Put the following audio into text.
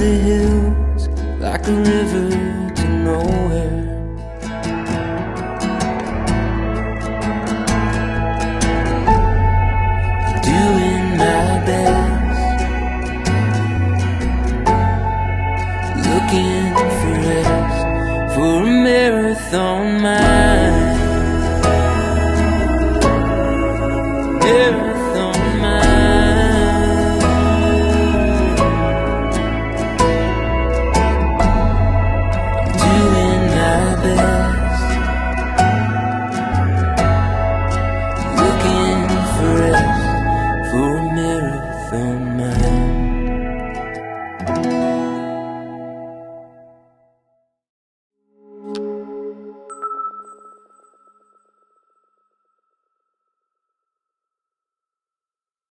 the hills like a river to nowhere. Doing my best, looking for rest, for a marathon mind.